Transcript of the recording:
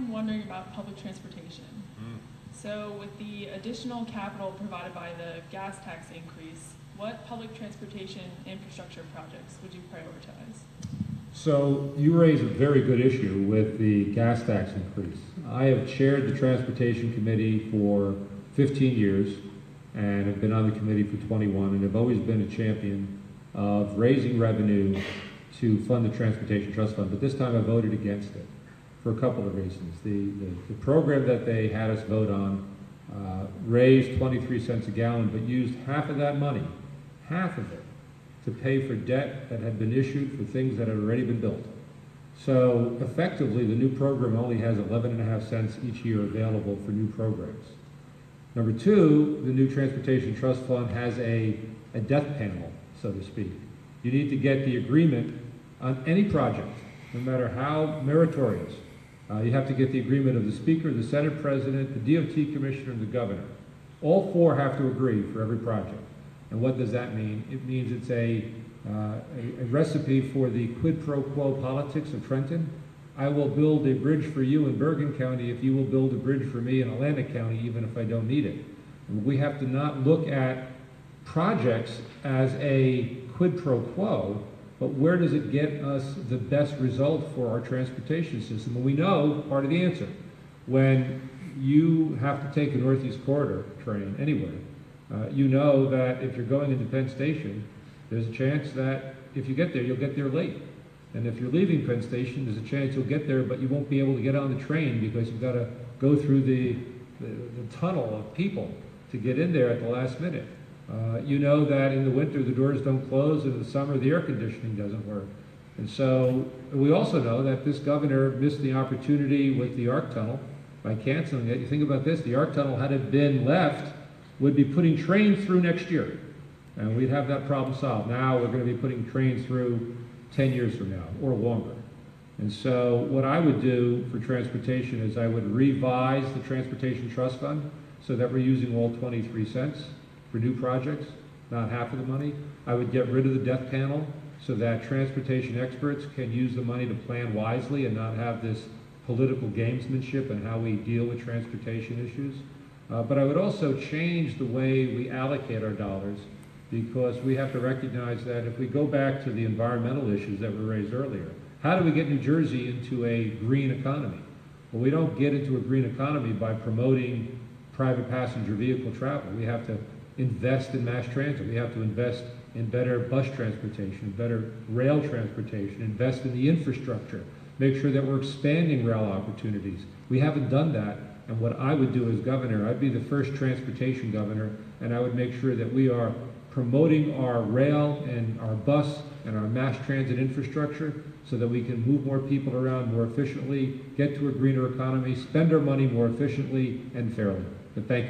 I'm wondering about public transportation. So with the additional capital provided by the gas tax increase, what public transportation infrastructure projects would you prioritize? So you raise a very good issue with the gas tax increase. I have chaired the Transportation Committee for 15 years and have been on the committee for 21 and have always been a champion of raising revenue to fund the Transportation Trust Fund, but this time I voted against it for a couple of reasons. The program that they had us vote on raised 23 cents a gallon, but used half of that money, half of it, to pay for debt that had been issued for things that had already been built. So effectively, the new program only has 11.5 cents each year available for new programs. Number two, the new Transportation Trust Fund has a death panel, so to speak. You need to get the agreement on any project, no matter how meritorious. You have to get the agreement of the Speaker, the Senate President, the DOT Commissioner, and the Governor. All four have to agree for every project. And what does that mean? It means it's a recipe for the quid pro quo politics of Trenton. I will build a bridge for you in Bergen County if you will build a bridge for me in Atlantic County, even if I don't need it. And we have to not look at projects as a quid pro quo, but where does it get us the best result for our transportation system? And we know part of the answer. When you have to take a Northeast Corridor train anywhere, you know that if you're going into Penn Station, there's a chance that if you get there, you'll get there late. And if you're leaving Penn Station, there's a chance you'll get there, but you won't be able to get on the train because you've got to go through the tunnel of people to get in there at the last minute. You know that in the winter the doors don't close, and in the summer the air conditioning doesn't work. And so we also know that this governor missed the opportunity with the ARC Tunnel by canceling it. You think about this, the ARC Tunnel, had it been left, would be putting trains through next year. And we'd have that problem solved. Now we're going to be putting trains through 10 years from now or longer. And so what I would do for transportation is I would revise the Transportation Trust Fund so that we're using all 23 cents for new projects, not half of the money. I would get rid of the death panel so that transportation experts can use the money to plan wisely and not have this political gamesmanship in how we deal with transportation issues. But I would also change the way we allocate our dollars, because we have to recognize that if we go back to the environmental issues that were raised earlier, how do we get New Jersey into a green economy? Well, we don't get into a green economy by promoting private passenger vehicle travel. We have to invest in mass transit. We have to invest in better bus transportation, better rail transportation, invest in the infrastructure, make sure that we're expanding rail opportunities. We haven't done that, and what I would do as governor, I'd be the first transportation governor, and I would make sure that we are promoting our rail and our bus and our mass transit infrastructure so that we can move more people around more efficiently, get to a greener economy, spend our money more efficiently and fairly. But thank you.